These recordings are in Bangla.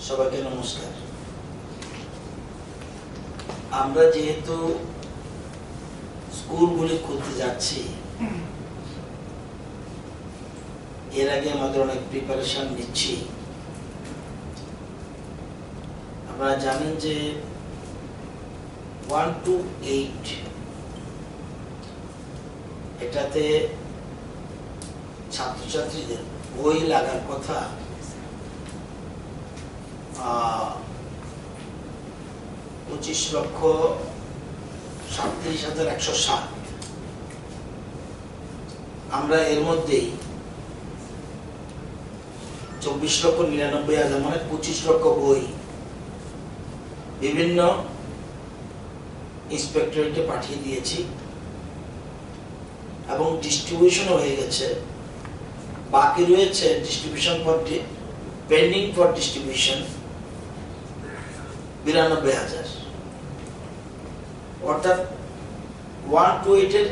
সবাইকে নমস্কার। আমরা যেহেতু স্কুলগুলি খুলতে যাচ্ছি, এর আগে আমাদের অনেক প্রিপারেশন নিচ্ছি। আপনারা জানেন যে 1 to 8 এটাতে ছাত্রছাত্রীদের বই লাগার কথা 25,37,160। আমরা এর মধ্যেই 24,99,000 মানে 25 লক্ষ বই বিভিন্ন ইন্সপেক্টরেটে পাঠিয়ে দিয়েছি এবং ডিস্ট্রিবিউশন হয়ে গেছে। বাকি রয়েছে distribution for pending for distribution 92,000। অর্থাৎ 1 to 8 এর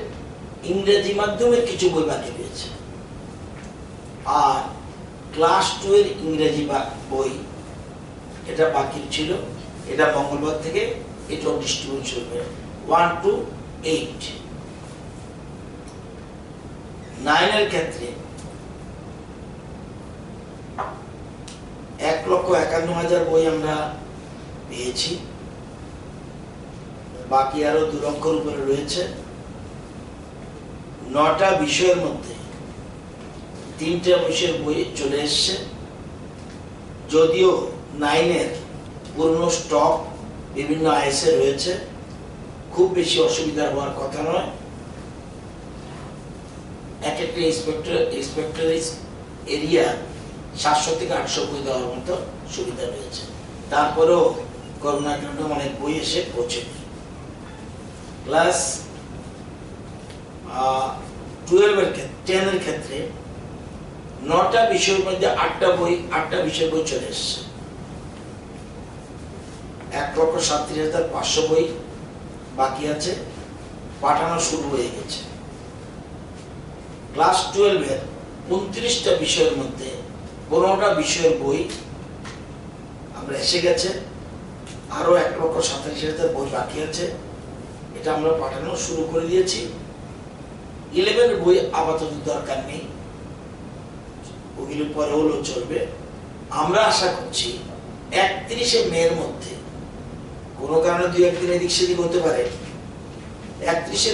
ইংরেজি মাধ্যমের কিছু বই বাকি রয়েছে, আর ক্লাস 2 এর ইংরেজি বই এটা বাকি ছিল। এটা মঙ্গলবার থেকে এটাও ডিস্ট্রিবিউশন হবে 1 to 8। 9 এর ক্ষেত্রে 1,51,000 বই আমরা পেয়েছি। বাকি আরো 2 লক্ষর উপরে রয়েছে। 9টা বিষয়ের মধ্যে 3টে বিষয়ের বই চলে এসছে, যদিও 9 এর পুরনো স্টক বিভিন্ন আইএসএ রয়েছে, খুব বেশি অসুবিধা হওয়ার কথা নয়। এক একটা ইন্সপেক্টর এরিয়া 700 থেকে 800 বই দেওয়ার মতো সুবিধা রয়েছে। তারপরেও করোনার জন্য অনেক বই এসে পৌঁছেনি। ক্লাস 12 এর ক্ষেত্রে 10 এর ক্ষেত্রে 9টা বিষয়ের মধ্যে 8টা বিষয়ের বই চলে এসছে। 1,37,500 বই বাকি আছে, পাঠানো শুরু হয়ে গেছে। ক্লাস 12 এর 29টা বিষয়ের মধ্যে 15টা বিষয়ের বই আমরা এসে গেছে। আরো 1,87,000 বই বাকি আছে, এটা আমরা পাঠানো শুরু করে দিয়েছি। 11 এর বই আপাতত দরকার নেই, ওগুলো পরে হলেও চলবে। আমরা আশা করছি 31শে মের মধ্যে, কোনো কারণে 2-1 দিন এদিক সেদিক হতে পারে, 31শে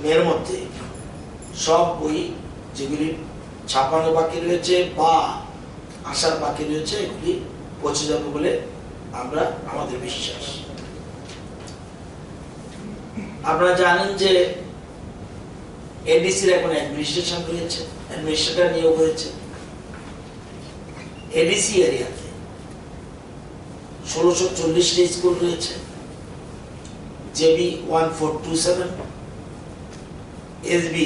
মের মধ্যে সব বই যেগুলি ছাপানো বাকি রয়েছে বা আসার বাকি রয়েছে এগুলি পৌঁছে যাবে বলে আমাদের বিশ্বাস। আপনারা জানেন যে এডিসির এখন অ্যাডমিনিস্ট্রেশন রয়েছে, অ্যাডমিনিস্ট্রেটর নিয়োগ হয়েছে। এডিসি এরিয়াতে 1640টা স্কুল রয়েছে, জেবি 1427, এসবি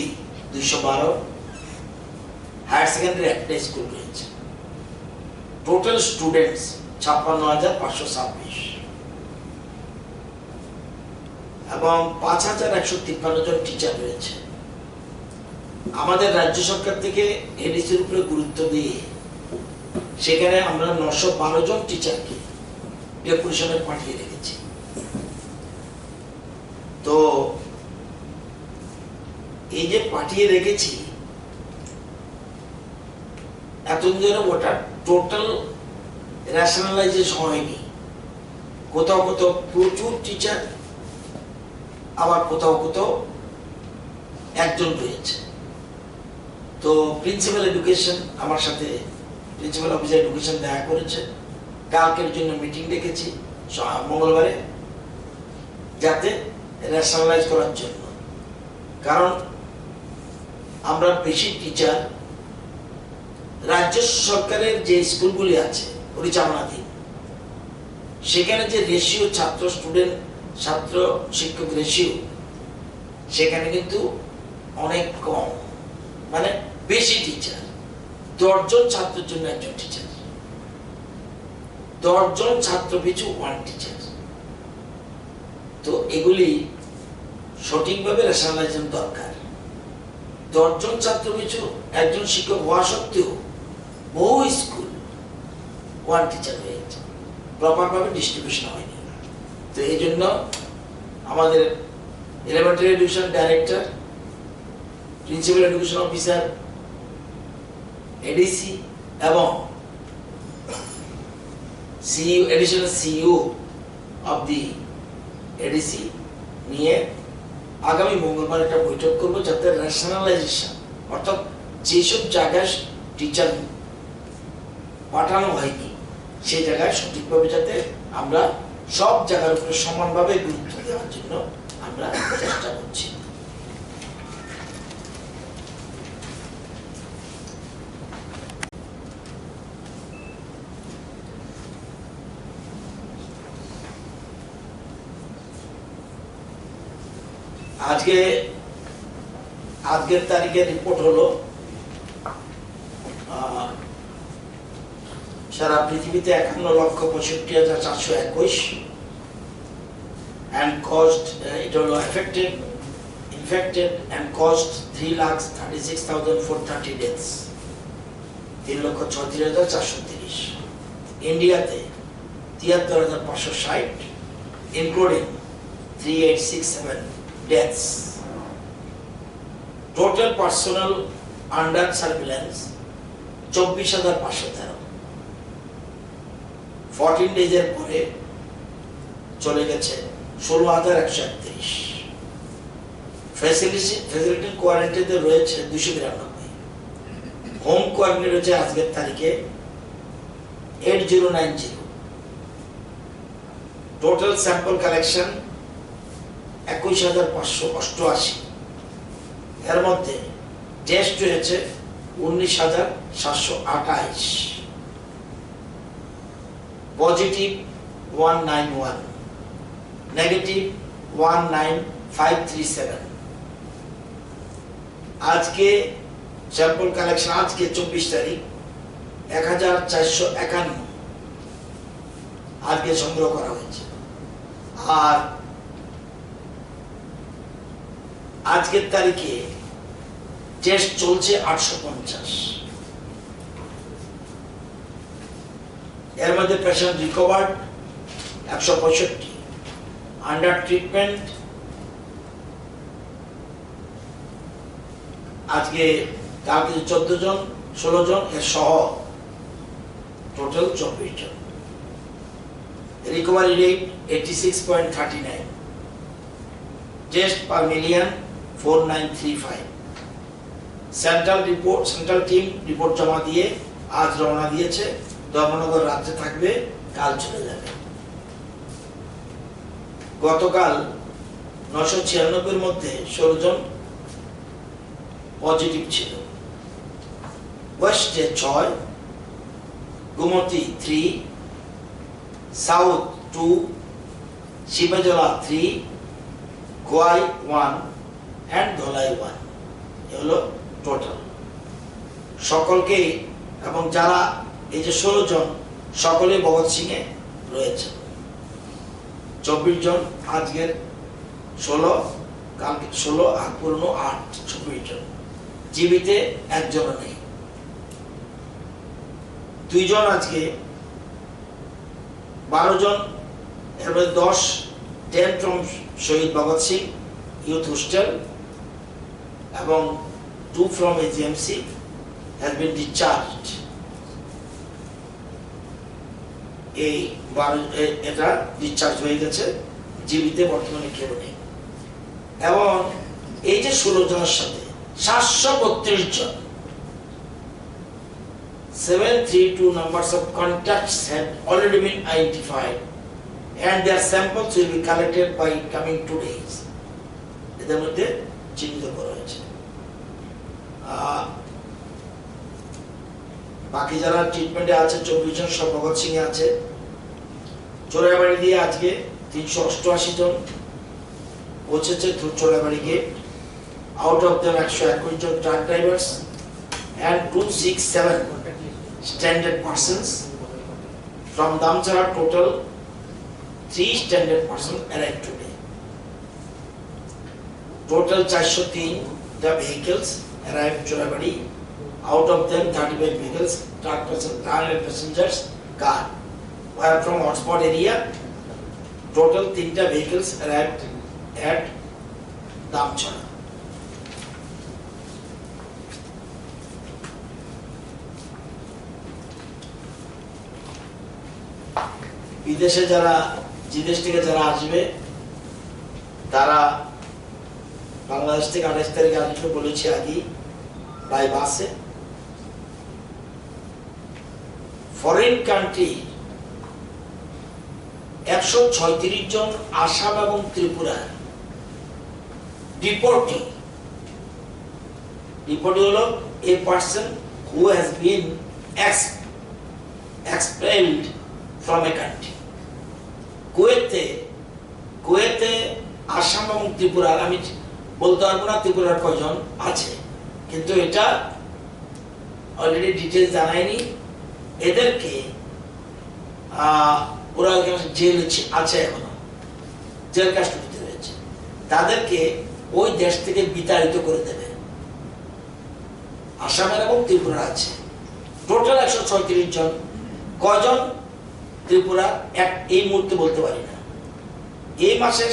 212, হায়ার সেকেন্ডারি একটা স্কুল রয়েছে। টোটাল স্টুডেন্টস 56,526 এবং 5,153 জন টিচার রয়েছে। আমাদের রাজ্য সরকার থেকে এডিসির উপরে গুরুত্ব দিয়ে সেখানে আমরা 912 জন টিচারকে ডেপুটেশনে পাঠিয়ে রেখেছি। তো এই যে পাঠিয়ে রেখেছি, এতদিন ওটা টোটাল রেশনালাইজেশন হয়নি। কোথাও কোথাও প্রচুর টিচার, আবার কোথাও কোথাও একজন রয়েছে। তো প্রিন্সিপাল এডুকেশন আমার সাথে প্রিন্সিপাল অফিসার এডুকেশন দেখা করেছে। কালকের জন্য মিটিং ডেকেছি মঙ্গলবারে, যাতে রেশনালাইজ করার জন্য। কারণ আমরা বেশি টিচার রাজ্য সরকারের যে স্কুলগুলি আছে পরিচালনাধীন, সেখানে যে রেশিও ছাত্র শিক্ষক রেশিও সেখানে কিন্তু অনেক কম, মানে বেশি টিচার। 10 জন ছাত্রের জন্য একজন টিচার, 10 জন ছাত্র পিছু 1 টিচার। তো এগুলি সঠিকভাবে রেশনালাইজেশন দরকার। 10 জন ছাত্র পিছু একজন শিক্ষক হওয়া সত্ত্বেও বহু স্কুল 1 টিচার হয়ে গেছে। প্রপারভাবে ডিস্ট্রিবিউশন হয়নি। তো এই জন্য আমাদের elementary education director, principal education officer, ADC এবং CEO, additional CEO of the ADC নিয়ে আগামী মঙ্গলবার একটা বৈঠক করবো, যাতে রেশনালাইজেশন অর্থাৎ যেসব জায়গায় টিচার পাঠানো হয়নি সেই জায়গায় সঠিকভাবে যাতে আমরা সব জায়গার উপরে সমানভাবে গুরুত্ব দেওয়ার জন্য আমরা চেষ্টা করছি। আজকের তারিখের রিপোর্ট হলো সারা পৃথিবীতে 51,65,421 and caused it was infected and caused 3,36,430 deaths, 3,36,430। ইন্ডিয়াতে 73,560 including 3,867 deaths. Total personnel under surveillance 24,513। 14 days এর পরে চলে গেছে 16,131। ফ্যাসিলিটি কোয়ারেন্টাইনে রয়েছে 292। হোম কোয়ারেন্টাইন রয়েছে আজকের তারিখে 8090। Total sample collection 21,588। এর মধ্যে টেস্ট হয়েছে 19,728, পজিটিভ 191, নেগেটিভ 19537। আজকে স্যাম্পল কালেকশন আজকে 24 তারিখ 1451 আজকে সংগ্রহ করা হয়েছে। আর আজকের তারিখে টেস্ট চলছে 850। এর মধ্যে পেশেন্ট রিকভার্ড 165, আন্ডার ট্রিটমেন্ট আজকে কালকে 14 জন, 16 জন এর সহ টোটাল 24 জন। Recovery rate 86.39, test per million 4935। Central team report জমা দিয়ে আজ রওনা দিয়েছে। ধর্মনগর রাজ্যে থাকবে, কাল চলে যাবে। গতকাল 996 মধ্যে 16 জন পজিটিভ ছিল। ওয়েস্টে 6, গুমতি 3, সাউথ 2, শিবজলা 3, গোয়াই 1 and ধলাই 1। এগুলো টোটাল সকলকে, এবং যারা এই যে 16 জন সকলে ভগৎ সিং এ রয়েছে। 24 জন আজকের 16, কালকে 16 আর পুরনো 8, 24 জন। জীবিতে একজনও নেই। 2 জন আজকে 12 জন, এর মধ্যে 10 from Shaheed Bhagat Singh youth hostel এবং 2 from AGMC has been discharged। এটা ডিসচার্জ হয়ে গেছে, জীবিতে বর্তমানে কেউ নেই। এবং এই যে 16 জনের সাথে 732 জন, 732 numbers of contacts had already been identified and their samples will be collected by coming 2 days। এদের মধ্যে চিহ্নিত করা হয়েছে। বাকি যারা ট্রিটমেন্টে আছে 24 জন সব ভগৎ সিং এ আছে। চোরাইবাড়ি দিয়ে আজকে 388 জন পৌঁছেছে Churaibari gate. Out of them 121 জন truck drivers and 267 standard persons from Damchara। total 3 standard persons arrived today। total 403 the vehicles arrived Chorabadi, out of them 35 vehicles, truck passengers, car were from hotspot area. Total 3টা vehicles arrived at Damchara. বিদেশে যারা বিদেশ থেকে যারা আসবে তারা বাংলাদেশ থেকে 28 তারিখে আসবে বলেছি আগে বাই বাসে। ফরেন কান্ট্রি 136 জন আসাম এবং ত্রিপুরা ডিপোর্টি হলো a person who has been expelled from a country. কুয়েতে আসাম এবং ত্রিপুরার, আমি বলতে পারবো না ত্রিপুরার কয়জন আছে, কিন্তু এটা অলরেডি ডিটেইলস জানায়নি। এদেরকে ওরা জেল আছে, এখনো জেল কাস্টডিতে রয়েছে, তাদেরকে ওই দেশ থেকে বিতাড়িত করে দেবে। আসামের এবং ত্রিপুরা আছে টোটাল 136 জন। কয়জন ত্রিপুরা এই মুহূর্তে বলতে পারি না। এই মাসের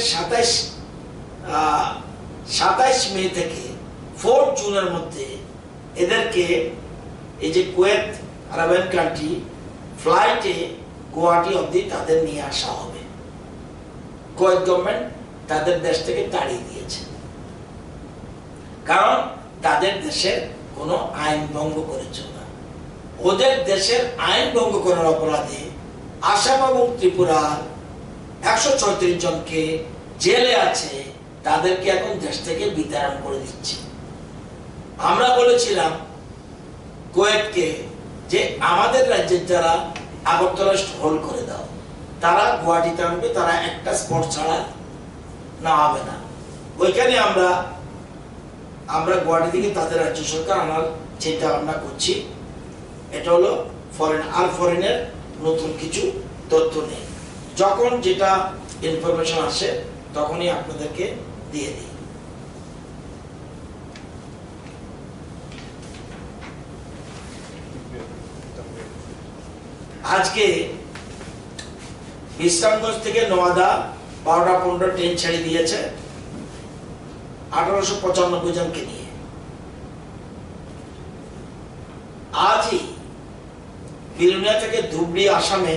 27 মে থেকে 4 জুনের মধ্যে এদেরকে এই যে কুয়েত আরবান কান্ট্রি ফ্লাইটে গুয়াহাটি অবধি তাদের নিয়ে আসা হবে। কুয়েত গভর্নমেন্ট তাদের দেশ থেকে তাড়িয়ে দিয়েছে, কারণ তাদের দেশের কোনো আইন ভঙ্গ করেছিল না। ওদের দেশের আইন ভঙ্গ করার অপরাধে আসাম এবং ত্রিপুরার 136 জনকে জেলে আছে, তাদেরকে এখন দেশ থেকে বিতাড়ন করে দিচ্ছে। আমরা বলেছিলাম কুয়েতকে যে আমাদের রাজ্যের যারা আগরতলা হোল্ড করে দাও, তারা গুয়াহাটিতে আনবে, তারা একটা স্পট ছাড়া না হবে না। ওইখানে আমরা গুয়াহাটি থেকে তাদের রাজ্য সরকার আনার চিন্তা ভাবনা করছি। এটা হলো ফরেনের নতুন কিছু তথ্য নেই, যখন যেটা ইনফরমেশন আসে তখনই আপনাদেরকে দিয়ে দিই। আজকে বিশ্রামগঞ্জ থেকে নওয়াদা 12:15 ট্রেন ছেড়ে দিয়েছে 1895 জনকে নিয়ে। আজই বিলুনিয়া থেকে ধুবড়ি আসামে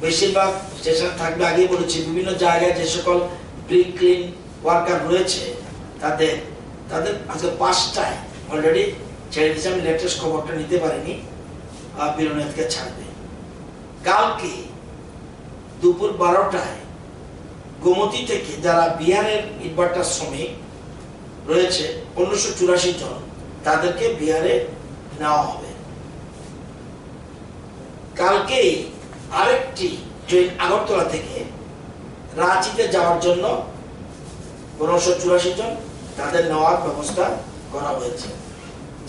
বেশিরভাগ স্টেশন থাকবে। আগে বলেছি বিভিন্ন জায়গায় যে সকল প্রি ক্লিন ওয়ার্কার রয়েছে তাদের আজকে 5টায় অলরেডি ছেড়ে দিয়েছে। আমি লেটেস্ট খবরটা নিতে পারিনি। বিলুনিয়া থেকে ছাড়বে। কালকে দুপুর 12টায় গোমতী থেকে যারা বিহারের ইটভাটা শ্রমিক রয়েছে 1584 জন, তাদেরকে বিহারে নেওয়া হবে। কালকেই আরেকটি ট্রেন আগরতলা থেকে রাঁচিতে যাওয়ার জন্য 1584 জন, তাদের নেওয়ার ব্যবস্থা করা হয়েছে।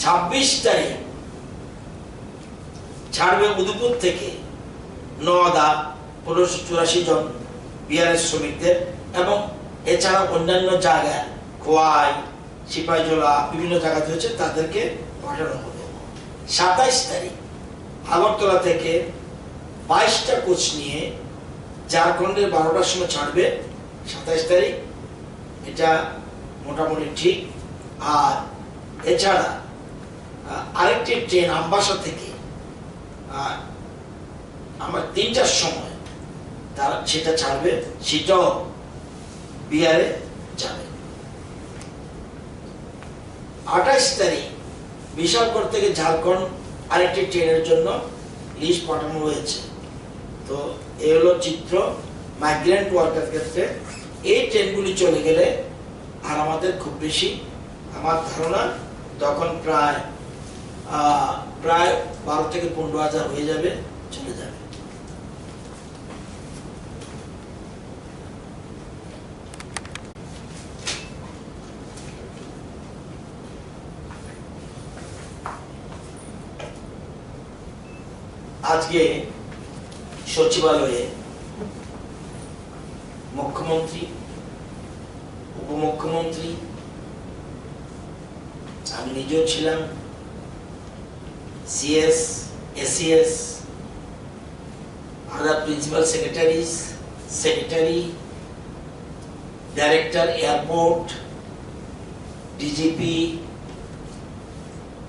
26 তারিখ ছাড়বে উদয়পুর থেকে নওয়াদা 1584 জন বিহারের শ্রমিকদের, এবং এছাড়া অন্যান্য জায়গায় খোয়াই, সিপাহীজলা বিভিন্ন জায়গাতে হচ্ছে, তাদেরকে পাঠানো হবে। 27 তারিখ আগরতলা থেকে 22টা কোচ নিয়ে ঝাড়খণ্ডের 12টার সময় ছাড়বে। 27 তারিখ এটা মোটামুটি ঠিক। আর এছাড়া আরেকটি ট্রেন আমবাসা থেকে আমার 3টার সময় তারা সেটা ছাড়বে, সেটাও বিহারে যাবে। 28 তারিখ বিশালগড় থেকে ঝাড়খণ্ড আরেকটি ট্রেনের জন্য লিস্ট পাঠানো হয়েছে। তো এই হলো চিত্র মাইগ্রেন্ট ওয়ার্কার ক্ষেত্রে। এই ট্রেনগুলি চলে গেলে আর আমাদের খুব বেশি, আমার ধারণা তখন প্রায় 12 থেকে 15 হাজার হয়ে যাবে, চলে যাবে। আজকে সচিবালয়ে মুখ্যমন্ত্রী, উপমুখ্যমন্ত্রী, আমি নিজেও ছিলাম, CS, ACS, other principal secretaries, secretary, director airport, DGP,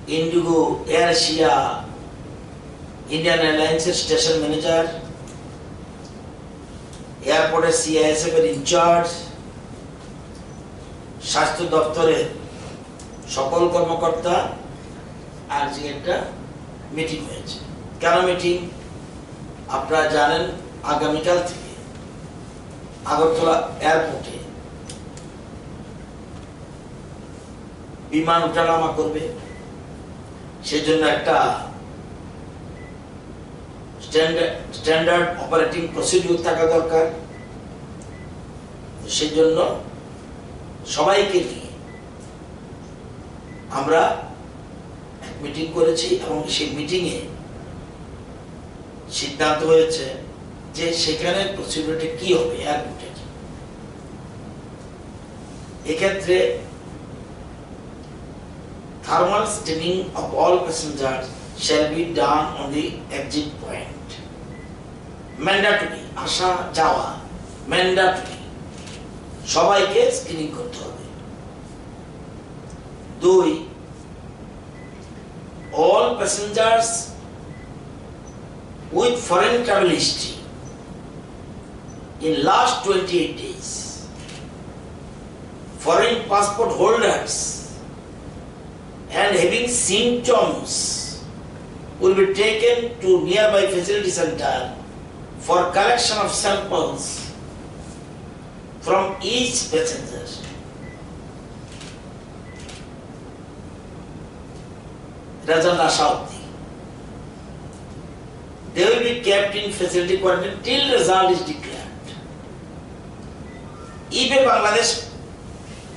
Indigo Air Asia, Indian Airlines station manager, airport CISF in charge, স্বাস্থ্য দপ্তরের সকল কর্মকর্তা আজকে একটা মিটিং হয়েছে। কেন মিটিং? আপনারা জানেন আগামীকাল থেকে আগরতলা এয়ারপোর্টে বিমান ওঠানামা করবে, সেজন্য একটা স্ট্যান্ডার্ড অপারেটিং প্রসিডিউর থাকা দরকার। সেজন্য সবাইকে নিয়ে আমরা মিটিং করেছি এবং সেই মিটিংয়ে সিদ্ধান্ত হয়েছে যে সেখানে প্রসিডিউরটা কি হবে এয়ারপোর্টের। এক্ষেত্রে thermal screening of all passengers shall be done on the exit point. Mandatory, আসা যাওয়া mandatory, সবাইকে স্ক্রিনিং করতে হবে। 2, all passengers with foreign travel history in last 28 days, foreign passport holders and having symptoms will be taken to nearby facility center for collection of samples from each passenger. Result ashaudi. They will be kept in facility quarantine till result is declared. If a Bangladesh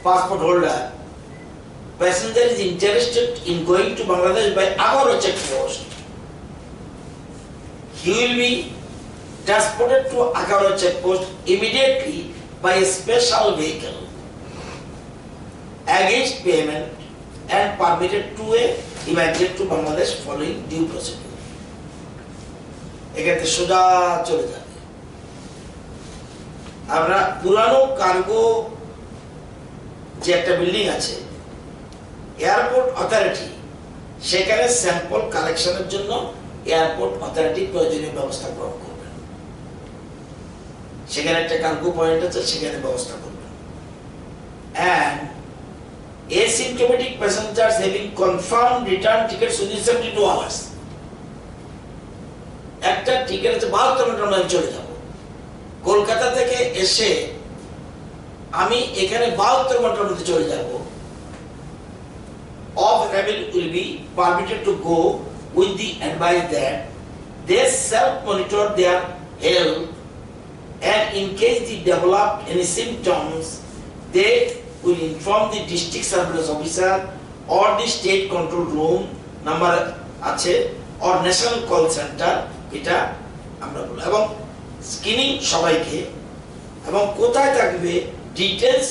passport holder passenger is interested in going to Bangladesh by Agaro checkpost, he will be transported to Agaro checkpost immediately by a special vehicle against payment and permitted to evacuate to Bangladesh following due procedure. এক্ষেত্রে সোজা চলে যাবে। আমরা পুরানো কার্গো যে একটা বিল্ডিং আছে এয়ারপোর্ট অথরিটি, সেখানে স্যাম্পল কালেকশনের জন্য এয়ারপোর্ট অথরিটি প্রয়োজনীয় ব্যবস্থা গ্রহণ করবেন। সেখানে একটা কার্গো পয়েন্ট আছে, সেখানে ব্যবস্থা করবেন। and asymptomatic passengers having confirmed return tickets within 72 hours, একটা টিকেট আছে 72 ঘন্টার মধ্যে চলে যাব। কলকাতা থেকে এসে আমি এখানে 72 ঘন্টার মধ্যে চলে যাব, of travel will be permitted to go with the advice that they self-monitor their health, and in case they develop any symptoms, they will inform the district surveillance officer or the state control room number আছে or national call center, এটা আমরা বলবো। এবং স্ক্রিনিং সবাইকে, এবং কোথায় থাকবে ডিটেলস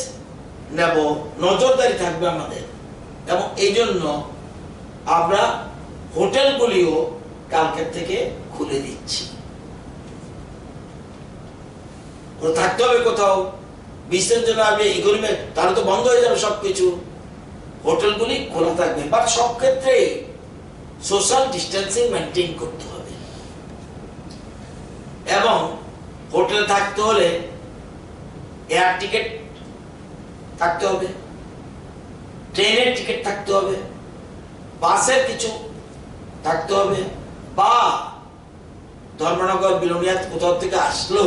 নেব, নজরদারি থাকবে আমাদের। এবং এই জন্য আমরা হোটেলগুলিও কালকের থেকে খুলে দিচ্ছি। থাকতে হবে কোথাও 20 জন জন আসবে, এগুলি তাহলে তো বন্ধ হয়ে যাবে সবকিছু। হোটেলগুলি খোলা থাকবে, বাট সব ক্ষেত্রে সোশ্যাল ডিস্টেন্সিং মেনটেন করতে হবে। এবং হোটেল থাকতে হলে এয়ার টিকেট থাকতে হবে, ট্রেনের টিকিট থাকতে হবে, বাসের কিছু থাকতে হবে, বা ধর্মনগর বিলোনিয়াত কোথাও থেকে আসলো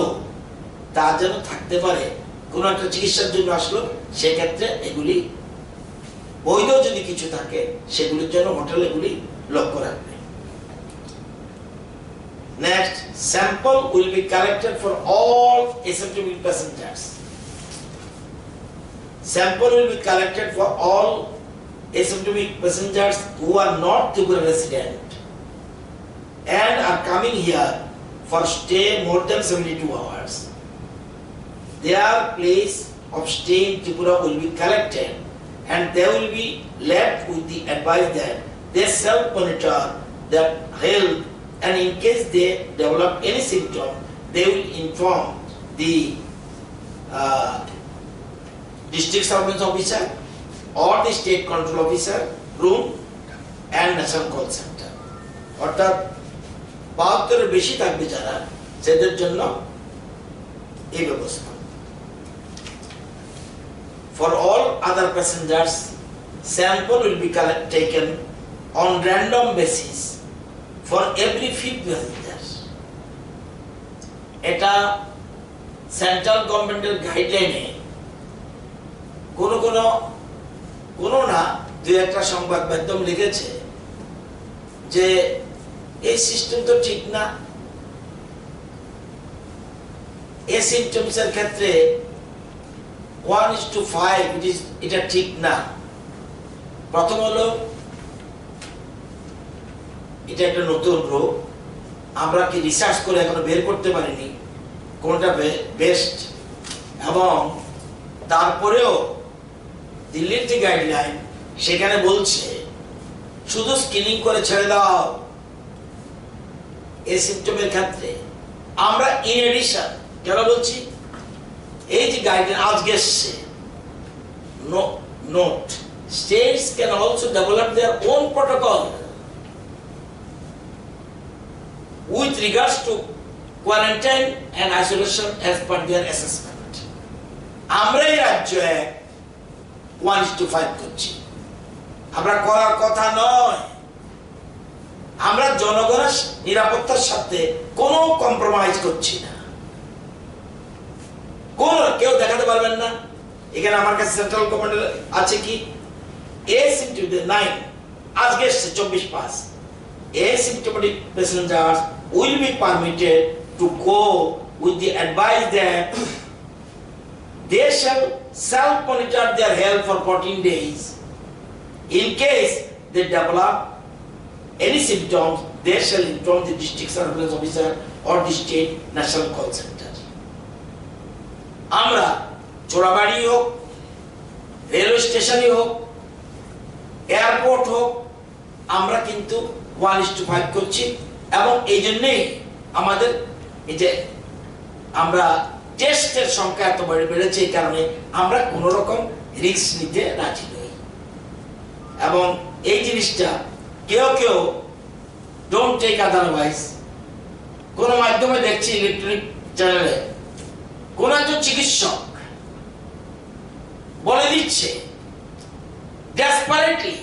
তা যেন থাকতে পারে, কোনো একটা চিকিৎসার জন্য আসলো, সেক্ষেত্রে এগুলি বৈধ যদি কিছু থাকে সেগুলির জন্য হোটেল এগুলি লক্ষ্য রাখবে। Next, sample will be collected for all asymptomatic passengers. Sample will be collected for all asymptomatic passengers who are not Tripura resident and are coming here for stay more than 72 hours. Their place of stay in Tripura will be collected, and they will be left with the advice that they self-monitor their health, and in case they develop any symptom, they will inform the district surveillance officer or the state control officer room and national call center. অর্থাৎ 72 এর বেশি থাকবে যারা, সেদের জন্য এই ব্যবস্থা। For all other passengers, sample will be taken on random basis for every 5 passengers. এটা সেন্ট্রাল গভর্নমেন্টের গাইডলাইনে কোনো না দুই একটা সংবাদ মাধ্যম লিখেছে যে এই সিস্টেম তো ঠিক না, এই সিমটমসের ক্ষেত্রে 1:5 এটা ঠিক না। প্রথম হলো এটা একটা নতুন রোগ, আমরা কি রিসার্চ করে এখনো বের করতে পারিনি কোনটা বেস্ট, এবং তারপরেও দিল্লির যে গাইডলাইন সেখানে বলছে শুধু স্ক্রিনিং করে ছেড়ে দাও এই সিমটমের ক্ষেত্রে। আমরা ইন এডিশন কেন বলছি, এই যে গাইডলাইন আজকে এসছে, note states can also develop their own protocol with regards to quarantine and isolation as per their assessment. আমরা এই রাজ্যে 1:5 করছি, আমরা করার কথা নয়। আমরা জনগণের নিরাপত্তার সাথে কোনো কম্প্রোমাইজ করছি না। কেউ দেখাতে পারবেন না এখানে আমার কাছে সেন্ট্রাল গভর্নমেন্ট আছে কি asymptomatic 9 আজকে 24/5 asymptomatic passengers will be permitted to go with the advice that they shall self-monitor their health for 14 days. In case they develop any symptoms, they shall inform the district surveillance officer or the state national call center. আমরা চোরাবাড়ি হোক, রেলওয়ে স্টেশনই হোক, এয়ারপোর্ট হোক, আমরা কিন্তু 1:5 করছি। এবং এই জন্যই আমাদের এই যে আমরা টেস্টের সংখ্যা এত বেড়েছে, এই কারণে আমরা কোন রকম রিস্ক নিতে রাজি নই। এবং এই জিনিসটা কেউ ডোন্ট টেক আদারওয়াইজ। কোন মাধ্যমে দেখছি ইলেকট্রনিক চ্যানেলে কোন একজন চিকিৎসক বলে দিচ্ছে ডেসপারেটলি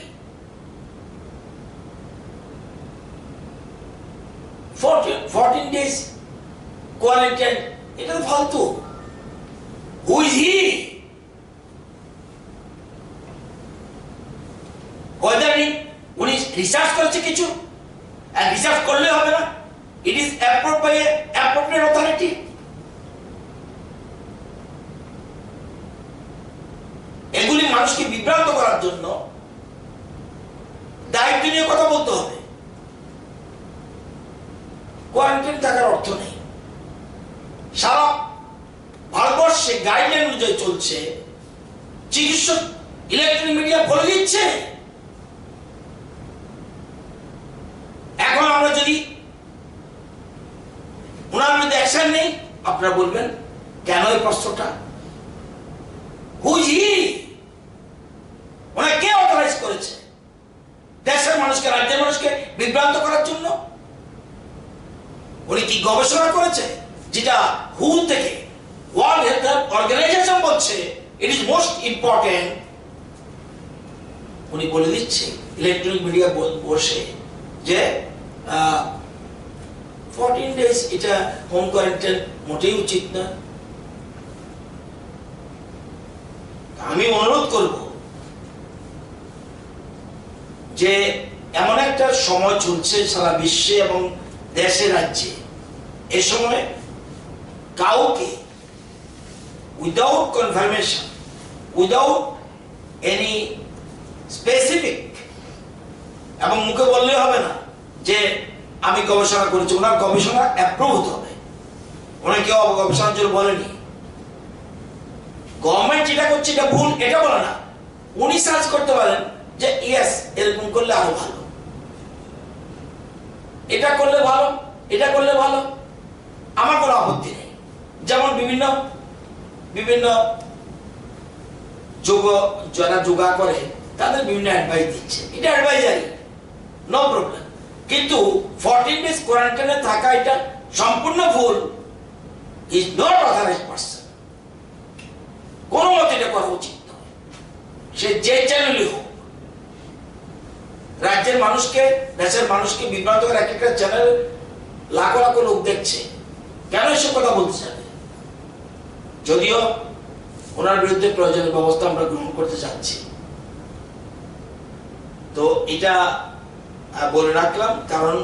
14 days কোয়ারেন্টাইন, এটা তো ফালতু। Who is he? উনি রিসার্চ করেছে কিছু, আর রিসার্চ করলে হবে না। It is approved by appropriate authority. এগুলি মানুষকে বিভ্রান্ত করার জন্য দায়িত্ব নিয়ে কথা বলতে হবে। কোয়ারেন্টাইন থাকার অর্থ নেই। সারা ভারতবর্ষে গাইডলাইন অনুযায়ী চলছে, চিকিৎসক ইলেকট্রনিক মিডিয়া বলে দিচ্ছে। এখন আমরা যদি ওনার মধ্যে অ্যাকশন নেই, আপনারা বলবেন কেন এই প্রশ্নটা? হুজি ওনাকে কে অথরাইজ করেছে দেশের মানুষকে, রাজ্যের মানুষকে বিভ্রান্ত করার জন্য? উনি কি গবেষণা করেছে যেটা হু থেকে ওয়ার্ল্ড হেলথ অর্গানাইজেশন বলছে ইট ইজ মোস্ট ইম্পর্টেন্ট? উনি বলে দিচ্ছে ইলেকট্রনিক মিডিয়া বসে যে 14 days এটা হোম কোয়ারেন্টাইন মোটেই উচিত না। আমি অনুরোধ করব যে এমন একটা সময় চলছে সারা বিশ্বে এবং দেশে রাজ্যে, এ সময় কাউকে without confirmation, without any specific, এবং মুখে বললে হবে না যে আমি গবেষণা করেছি। ওনার গবেষণা অ্যাপ্রুভ হতে হবে। ওনাকে কেউ গবেষণার জন্য বলেনি। গভর্নমেন্ট যেটা করছে এটা ভুল, এটা বলে না। উনি সার্চ করতে পারেন যে ইয়েস এরকম করলে আরো ভালো, এটা করলে ভালো, এটা করলে ভালো। আমার কোনো আপত্তি নেই। যেমন বিভিন্ন বিভিন্ন যারা যোগা করে তাদের বিভিন্ন অ্যাডভাইস দিচ্ছে, এটা অ্যাডভাইজারি, নো প্রবলেম। কিন্তু 14 ডেজ কোয়ারেন্টাইনে থাকা এটা সম্পূর্ণ ভুল, ইজ নট অথরাইজড পারসন। কোনো মতে এটা করা উচিত নয়, সে যে চ্যানেলই হোক। রাজ্যের মানুষকে, দেশের মানুষকে বিভ্রান্ত করে এক একটা চ্যানেল লাখো লাখো লোক দেখছে, কেন এসব কথা বলতে চাবে? যদিও ওনার বিরুদ্ধে প্রয়োজনীয় ব্যবস্থা আমরা গ্রহণ করতে চাচ্ছি। তো এটা বলে রাখলাম, কারণ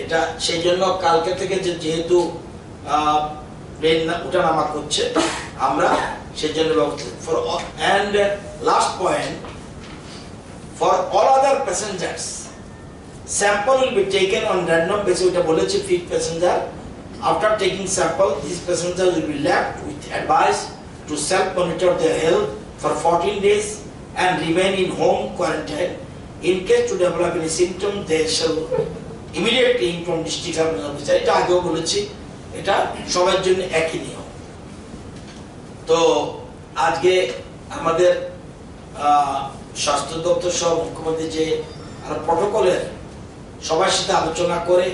এটা সেই জন্য কালকে থেকে যেহেতু প্লেন ওঠানামা করছে, আমরা সেই জন্য ব্যবস্থা for and last point, for all other passengers sample will be taken on random basis. ওটা বলেছে fit passenger, after taking sample these passengers will be left with advice to self monitor their health for 14 days and remain in home quarantine. In case to develop any symptom they shall immediately inform district health officer. এটা আগেও বলেছি, এটা সবার জন্য একই নিয়ম। তো আজকে আমাদের স্বাস্থ্য দপ্তর সহ মুখ্যমন্ত্রী যে প্রটোকলের সবার সাথে আলোচনা করে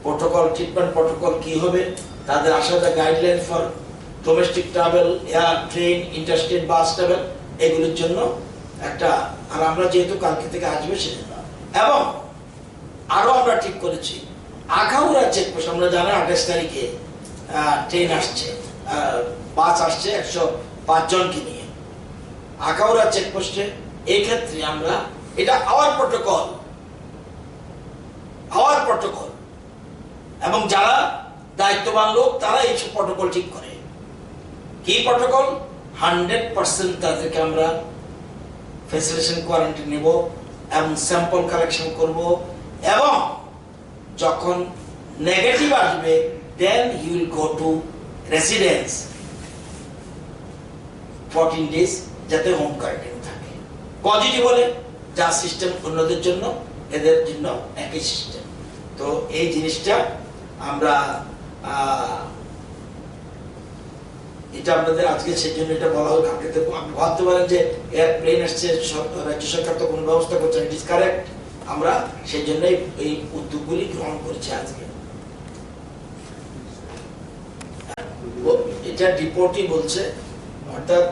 প্রটোকল, ট্রিটমেন্ট প্রটোকল কি হবে, তাদের আসাদা guideline for domestic travel, air, train, interstate bus travel, এগুলোর জন্য একটা, আর আমরা যেহেতু কালকে থেকে আসবে সেজন্য। এবং আরো আমরা ঠিক করেছি আখাউড়া চেকপোস্ট, আমরা জানি 28 তারিখে ট্রেন আসছে, বাস আসছে 105 জনকে নিয়ে আখাউড়া চেকপোস্টে। এই ক্ষেত্রে আমরা, এটা আওয়ার প্রটোকল, এবং যারা দায়িত্ববান লোক তারা এই প্রটোকল ঠিক করে। কি প্রটোকল? 100% তাদেরকে আমরা ফ্যাসিলিটেশন কোয়ারেন্টাইন নেব এবং স্যাম্পল কালেকশন করব, এবং যখন নেগেটিভ আসবে then he will go to residence 14 days, যাতে হোম কোয়ারেন্টাইন থাকে। পজিটিভ হলে যা সিস্টেম অন্যদের জন্য, এদের জন্য একই সিস্টেম। তো এই জিনিসটা আমরা এটা আপনাদের আজকে সেই জন্য এটা বলা হোক। আপনি ভাবতে পারেন যে এয়ারপ্লেন আসছে, রাজ্য সরকার তো কোনো ব্যবস্থা করছে, ইট ইজ কারেক্ট। আমরা সেই জন্যই এই উদ্যোগগুলি গ্রহণ করেছি আজকে। এটা রিপোর্টই বলছে, অর্থাৎ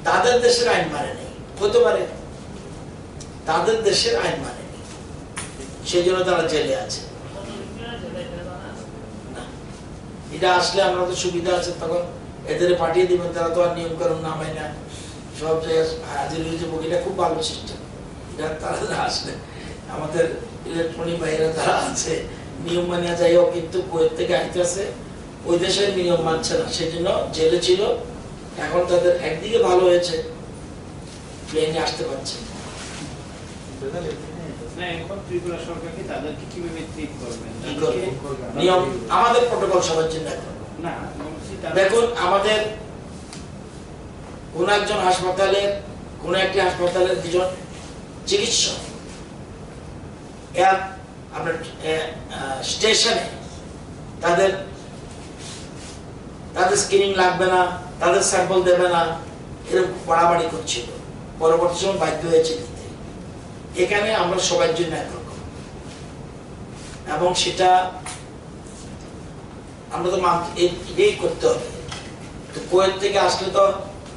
তাদের দেশের আইন মানে নেই, হতে পারে তাদের দেশের আইন মানে নেই, সেই জন্য তারা জেলে আছে। এটা আসলে আমরা তো সুবিধা আছে, তখন এদের পাঠিয়ে দিবেন, তারা তো আর নিয়ম কানুন না মানে না, সব জায়গায় হাজির হয়ে যাবো। এটা খুব ভালো সিস্টেম। তারা আসলে আমাদের ইলেকট্রনিক বাইরে তারা আছে, নিয়ম মানিয়া যাই হোক, কিন্তু কুয়েত থেকে আসতেছে, ওই দেশের নিয়ম মানছে না, সেই জন্য জেলে ছিল। এখন তাদের একদিকে ভালো হয়েছে, প্লেনে আসতে পারছে। নিয়ম আমাদের প্রটোকল সবার জন্য। দেখুন, আমাদের কোন একজন হাসপাতালে, কোন একটি হাসপাতালের দুজন চিকিৎসক আপনার স্টেশনে তাদের স্ক্রিনিং লাগবে না, তাদের স্যাম্পল দেবে না, এরকম বাড়াবাড়ি করছিল। পরবর্তী সময় বাধ্য হয়েছে দিতে। এখানে আমরা সবার জন্য একরকম, এবং সেটা আমরা তো এটাই করতে হবে। তো কুয়েত থেকে আসলে তো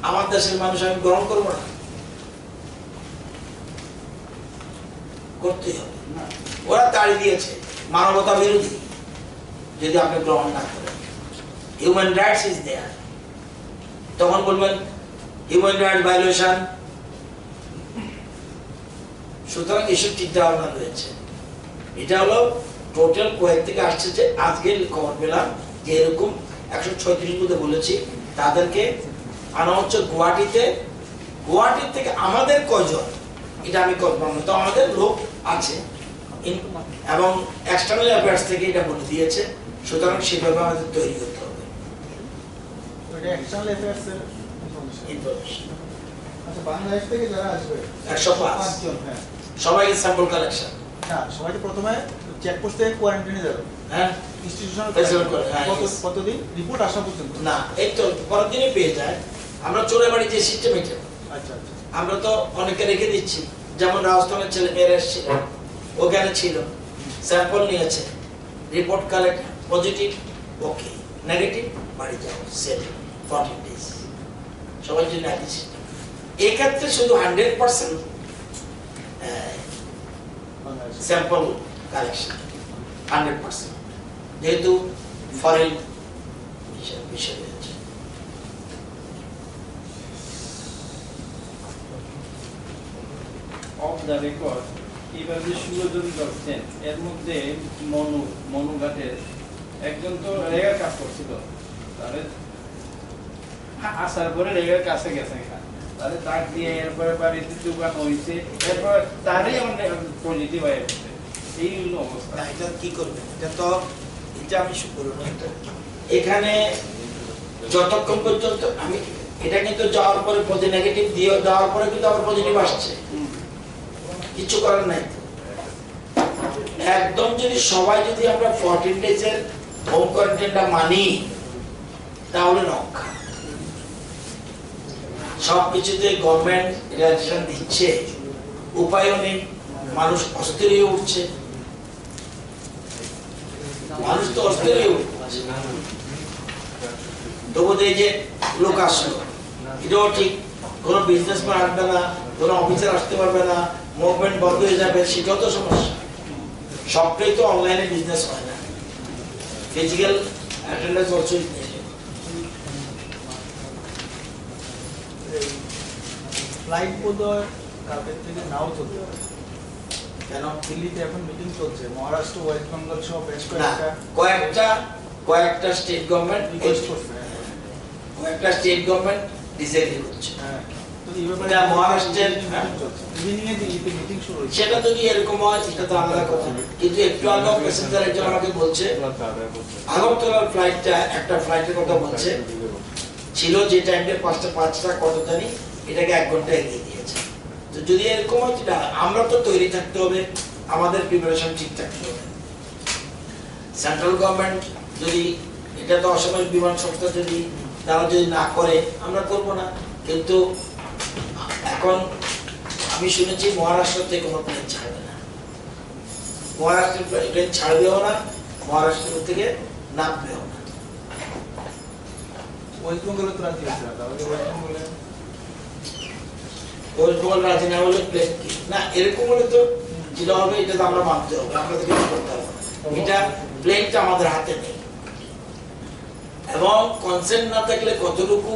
আমার দেশের মানুষ আমি গ্রহণ করবো না, করতেই হবে। ওরা তাড়ি দিয়েছে, মানবতা বিরোধী যদি আপনি গ্রহণ না করেন। হিউম্যান রাইটস ইজ দেয়ার, তখন বলবেন হিউম্যান রাইটস ভায়োলেশন। সুতরাং এসব চিন্তা ভাবনা রয়েছে। এটা হলো টোটাল কুয়েত থেকে আসছে, যে আজকে খবর পেলাম যে এরকম 136 মধ্যে বলেছি তাদেরকে আনা হচ্ছে গুয়াহাটির থেকে। আমাদের কয়জন এটা আমি কনফার্ম, তো আমাদের লোক আছে, এবং এক্সটার্নাল অ্যাফেয়ার্স থেকে এটা বলে দিয়েছে। সুতরাং সেভাবে আমাদের তৈরি করতে হবে। বাংলাদেশ থেকে যারা আসবে 105 জন, সবাইকে স্যাম্পল কালেকশন। সবাইকে প্রথমে চেকপোস্ট থেকে কোয়ারেন্টাইনে যাবে। হ্যাঁ, ইনস্টিটিউশনাল Federal করে, হ্যাঁ, yes. কতদিন রিপোর্ট আসা পর্যন্ত? না, এই তো পরের দিনই পেয়ে যায়। আমরা চোরে বাড়ি যে সিস্টেম এটা, আচ্ছা আচ্ছা। আমরা তো অনেকে রেখে দিচ্ছি, যেমন রাজস্থানের ছেলে মেয়েরা এসেছিল, ওখানে ছিল, স্যাম্পল নিয়েছে, রিপোর্ট কালেক্ট, পজিটিভ ওকে, নেগেটিভ বাড়ি যাও, সেল 14 days, সবার জন্য একই সিস্টেম। এক্ষেত্রে শুধু 100% বাংলাদেশে। স্যাম্পল কালেকশন 100%, যেহেতু ফরেন বিষয় রয়েছে। অফ দ্য রেকর্ড এবার যে 16 জন ধরছেন, এর মধ্যে মনুঘাটের একজন তো রেগার কাজ করছিল, তাহলে আসার পরে রেগার কাছে গেছে, তাহলে তার দিয়ে এরপরে বাড়িতে দোকান হয়েছে, এরপর তারই আমাদের পজিটিভ হয়ে গেছে। এই হলো অবস্থা। না, এটা কি করবেন, এটা তো এটা আমি বলবো না, এটা এখানে যতক্ষণ পর্যন্ত আমি এটা কিন্তু যাওয়ার পরে নেগেটিভ দিয়ে যাওয়ার পরে কিন্তু আবার পজিটিভ আসছে, কিছু করার নাই। একদম যদি সবাই যদি আমরা 14 ডেজের হোম কোয়ারেন্টাইনটা মানি, তাহলে রক্ষা। সবকিছুতে গভর্নমেন্ট রিয়াকশন দিচ্ছে, উপায়ও নেই, মানুষ অস্থির হয়ে উঠছে, মানুষ তো অস্থির হয়ে উঠছে। তবু এই যে লোক আসলো, এটাও ঠিক, কোনো বিজনেসম্যান আসবে না, কোনো অফিসার আসতে পারবে না, মুভমেন্ট বন্ধ হয়ে যাবে, সেটাও তো সমস্যা। সবটাই তো অনলাইনে বিজনেস হয় না, physical attendance also is necessary. Flight বোধহয় কালকের থেকে নাও চলতে পারে। কেন? দিল্লিতে এখন মিটিং চলছে, মহারাষ্ট্র, ওয়েস্ট বেঙ্গল সহ বেশ না, কয়েকটা স্টেট গভর্নমেন্ট রিকোয়েস্ট করছে। কয়েকটা স্টেট গভর্নমেন্ট ডিসএগ্রি করছে। হ্যাঁ, তো এই ব্যাপারে এটা মহারাষ্ট্রের মিটিং চলছে, ইভিনিংয়ে দিল্লিতে মিটিং শুরু হয়েছে। সেটা যদি এরকম হয় সেটা তো আলাদা কথা, কিন্তু একটু আগে প্যাসেঞ্জার একজন আমাকে বলছে আগরতলার ফ্লাইটটা, একটা ফ্লাইটের কথা বলছে, ছিল যে টাইমটা 5টা কত জানি, এটাকে 1 ঘন্টা এগিয়ে দিয়েছে। তো যদি এরকম হয়, আমরা তো তৈরি থাকতে হবে, আমাদের প্রিপারেশন ঠিক থাকতে হবে। সেন্ট্রাল গভর্নমেন্ট যদি এটা তো অসামরিক বিমান সংস্থা যদি তারা যদি না করে, আমরা করব না। কিন্তু এখন আমি শুনেছি মহারাষ্ট্র থেকে কোনো প্লেন ছাড়বে না, মহারাষ্ট্রের প্লেন ছাড়বেও না, মহারাষ্ট্র থেকে নামবেও না। ওয়েস্ট বেঙ্গলে তো রাজি হচ্ছে না, তাহলে ওয়েস্ট বেঙ্গলে ওয়েস্ট বেঙ্গল রাজি না হলে প্লেন কি না, এরকম হলে তো যেটা হবে এটা তো আমরা মানতে হবে, আমরা তো কিছু করতে হবে না। এটা প্লেনটা আমাদের হাতে নেই, এবং কনসেন্ট না থাকলে কতটুকু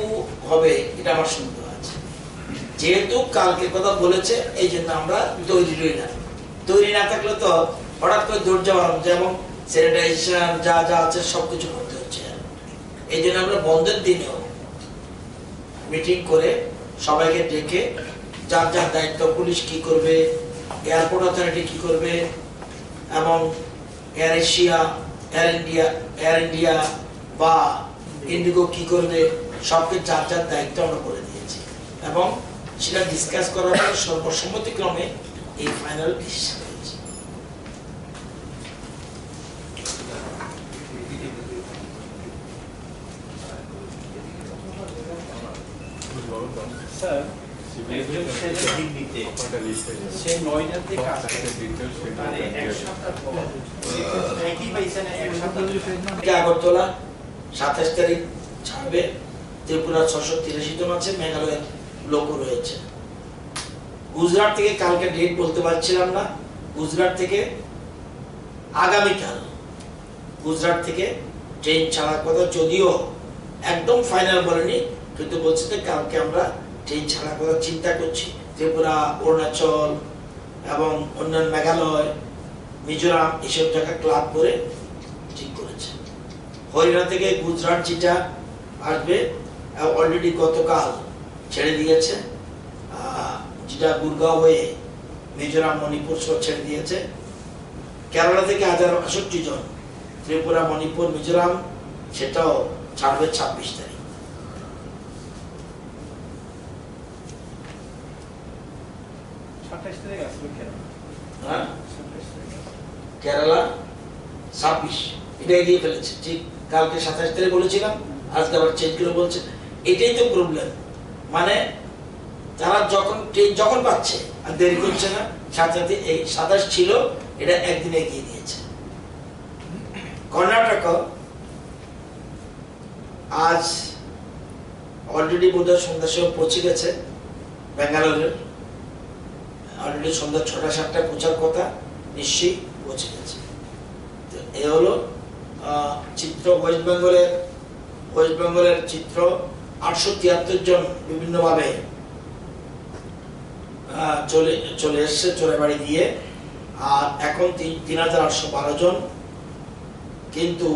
হবে এটা আমার সন্দেহ আছে। যেহেতু কালকে কথা বলেছে, এই জন্য আমরা তৈরি না, তৈরি না থাকলে তো হঠাৎ করে দৌড় যাওয়ার, যেমন স্যানিটাইজেশন যা যা আছে সবকিছু করতে হচ্ছে। এই জন্য আমরা বন্ধের দিনেও মিটিং করে সবাইকে ডেকে যার যার দায়িত্ব, পুলিশ কি করবে, এয়ারপোর্ট অথরিটি কি করবে, এবং এয়ার এশিয়া, এয়ার ইন্ডিয়া বা ইন্ডিগো কি করবে, সবকে যার যার দায়িত্ব আমরা করে দিয়েছি, এবং সেটা ডিসকাস করার পর সর্বসম্মতিক্রমে এই ফাইনাল ডিসিশন হয়েছে। স্যার, একজন ছেলে দিল্লিতে, সে 9টা থেকে কাজ করে, মানে 1 সপ্তাহ পর একই পাইছে না, 1 সপ্তাহ আগরতলা 27 তারিখ ছাড়বে, ত্রিপুরা 683 জন আছে, মেঘালয়ের লোক রয়েছে। গুজরাট থেকে কালকে ডেট বলতে পারছিলাম না, গুজরাট থেকে আগামীকাল গুজরাট থেকে ট্রেন ছাড়ার কথা, যদিও একদম ফাইনাল বলেনি, কিন্তু বলছে যে কালকে আমরা ট্রেন ছাড়ার কথা চিন্তা করছি। ত্রিপুরা, অরুণাচল এবং অন্যান্য মেঘালয়, মিজোরাম এসব জায়গা ক্লাব করে ঠিক করেছে। হরিয়ানা থেকে গুজরাট যেটা আসবে অলরেডি গতকাল ছেড়ে দিয়েছে, যেটা গুরগাঁও হয়ে মিজোরাম, মণিপুর সব ছেড়ে দিয়েছে। কেরালা থেকে 1068 জন, ত্রিপুরা, মণিপুর, মিজোরাম, সেটাও ছাড়বে 26 তারিখ। হ্যাঁ, কেরালা 26 এটা এগিয়ে ফেলেছে। ঠিক কালকে 27 তারিখ বলেছিলাম, আজকে আবার চেঞ্জ করে বলছে। এটাই তো প্রবলেম, মানে তারা ট্রেন যখন পাচ্ছে আর দেরি করছে না, সাথে সাথে এই 27 ছিল এটা একদিন এগিয়ে দিয়েছে। কর্ণাটক আজ অলরেডি বোধহয় সন্ধ্যার সময় পৌঁছে গেছে, ব্যাঙ্গালোরের অলরেডি সন্ধ্যা 6টা-7টায় পৌঁছার কথা, নিশ্চয়ই পৌঁছে গেছে। তো এ হলো চিত্র। ওয়েস্ট বেঙ্গলের চিত্র। 873 জন বিভিন্নভাবে চলে এসছে চলে বাড়ি দিয়ে, আর এখন 3812 জন, কিন্তু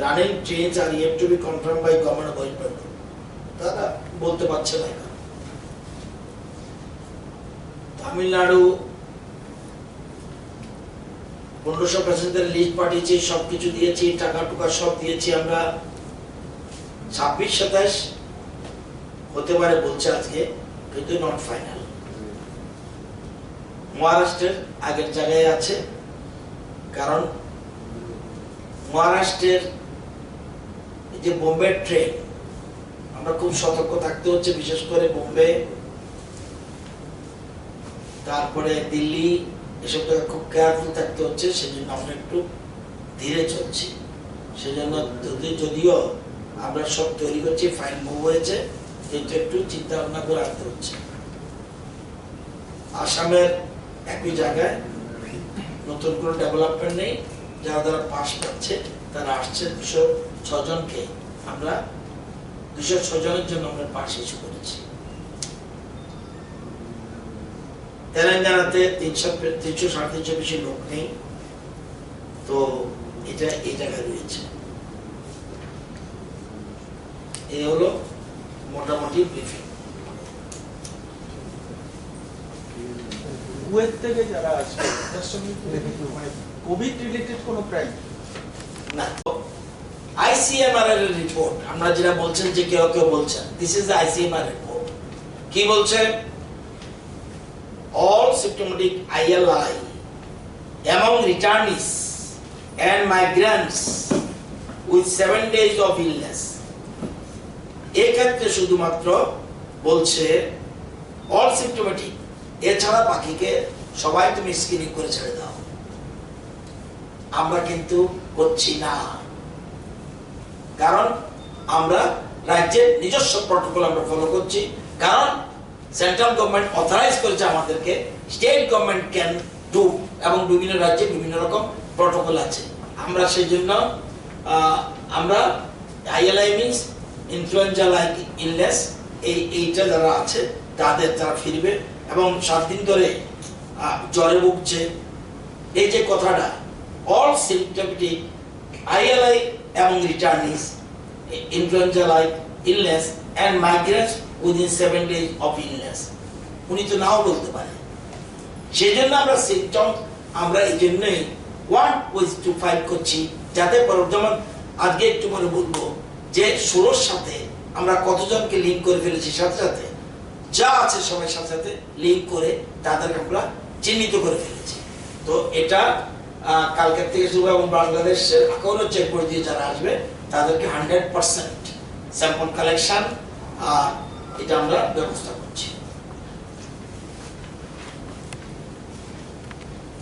রানিং ট্রেনস আর yet to be confirm by government of West Bengal. তারা বলতে পারছে না। তামিলনাড়ু 1500 প্যাসেঞ্জার লিস্ট পাঠিয়েছি, সবকিছু দিয়েছি, টাকা টুকা সব দিয়েছি আমরা। 26-27 হতে পারে বলছে আজকে, কিন্তু নট ফাইনাল। মহারাষ্ট্রের আগের জায়গায় আছে, কারণ মহারাষ্ট্রের যে বোম্বে ট্রেন, আমরা খুব সতর্ক থাকতে হচ্ছে, বিশেষ করে বোম্বে, তারপরে দিল্লি, এসব জায়গায় খুব কেয়ারফুল থাকতে হচ্ছে। সেজন্য আমরা একটু ধীরে চলছি। সেজন্য যদিও আমরা সব তৈরি করছি, ফাইল মুভ হয়েছে, কিন্তু একটু চিন্তা ভাবনা করে রাখতে হচ্ছে। আসামের একই জায়গায় নতুন কোনো ডেভেলপমেন্ট নেই। যারা পাস পাচ্ছে তারা আসছে, 206 জনকে আমরা 206 জনের জন্য আমরা পাস ইস্যু করেছি। তেলেঙ্গানাতে 300-350 বেশি লোক নেই, তো এটা এই জায়গায় রয়েছে। এই হলো মোটামুটি ব্রিফিং। কুয়েত থেকে যারা আসবে তার সঙ্গে মানে কোভিড রিলেটেড কোনো প্ল্যান না। ICMR এর রিপোর্ট আমরা যেটা বলছেন, যে কেউ কেউ বলছেন, this is the ICMR report. কি বলছে? all symptomatic ILI among returnees and migrants with 7 days of illness, এক্ষেত্রে শুধুমাত্র বলছে all symptomatic, এছাড়া বাকিকে সবাই তুমি স্ক্রিনিং করে ছেড়ে দাও। আমরা কিন্তু করছি না, কারণ আমরা রাজ্যের নিজস্ব প্রটোকল আমরা ফলো করছি। কারণ সেন্ট্রাল গভর্নমেন্ট অথরাইজ করেছে আমাদেরকে, স্টেট গভর্নমেন্ট ক্যান ডু, এবং বিভিন্ন রাজ্যে বিভিন্ন রকম প্রটোকল আছে। আমরা সেই জন্য আমরা ILI means influenza like illness, এইটা যারা আছে তারা ফিরবে, এবং 7 দিন ধরে জ্বরে ভুগছে, এই যে কথাটা, অল সিমটমেটিক ILI এবং returnees, influenza like illness and migrants within 7 days of illness, উনি তো নাও বলতে পারে। সেই জন্য আমরা সিমটম, আমরা এই জন্যই 1:5 করছি, যাতে যেমন আজকে একটু পরে বলবো যে ষোলোর সাথে আমরা কতজনকে লিঙ্ক করে ফেলেছি, সাথে সাথে যা আছে সবাই সাথে সাথে লিঙ্ক করে তাদেরকে আমরা চিহ্নিত করে ফেলেছি। তো এটা কালকের থেকে শুরু, এবং বাংলাদেশের এখনো চেকপোস্ট দিয়ে যারা আসবে তাদেরকে 100% স্যাম্পল কালেকশন এটা আমরা ব্যবস্থা